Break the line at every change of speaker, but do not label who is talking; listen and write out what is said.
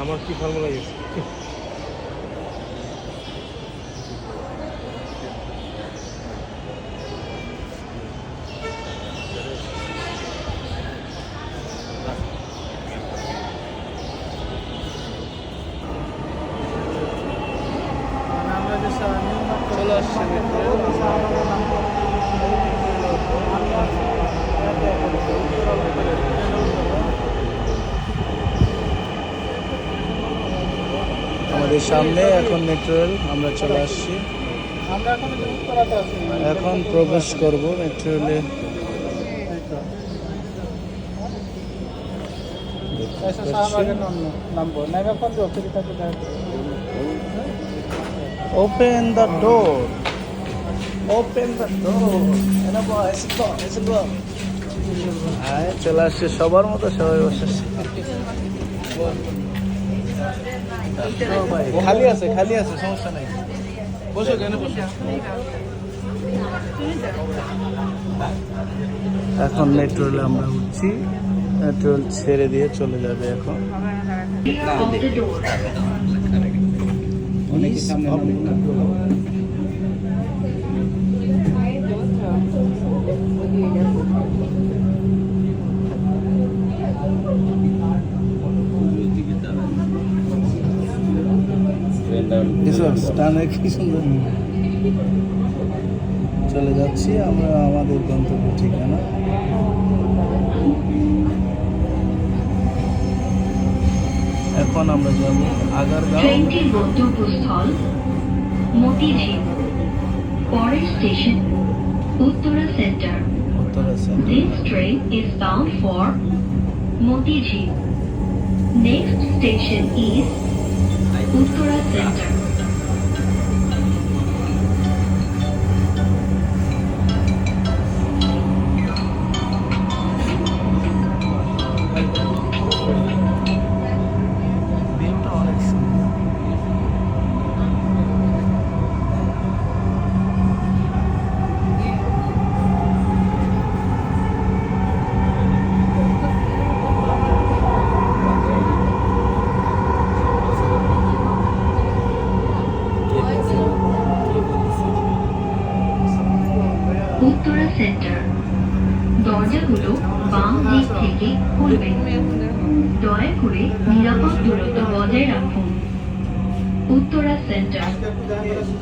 আমার কি formula use?
চলে আসছে আমাদের সামনে এখন মেট্রো রেল, আমরা চলে আসছি। এখন প্রবেশ করব মেট্রো রেলে। Open the door, open the door. হ্যাঁ, চলে আসছে সবার মতো, সবাই বসে আসছে। খালি আছে, খালি আছে, সমস্যা নাই, বসো, কেন বসো। এখন মেট্রো রেলে আমরা উঠছি, মেট্রো রেল ছেড়ে দিয়ে চলে যাবে এখন। স্টানে কি সুন্দর। চলে যাচ্ছি আমরা আমাদের গন্তব্য ঠিকানা। এখন আমরা যাব আগারগাঁও।
ট্রেনটির গন্তব্যস্থল মতিঝিল, পরের station Uttara centre.
Uttara centre.
This train is bound for Motijheel. Next station is Uttara Center. Uttara centre. দরজাগুলো বাম দিক থেকে খুলবেন। দয়া করে নিরাপদ দূরত্ব বজায় রাখুন। উত্তরা সেন্টার।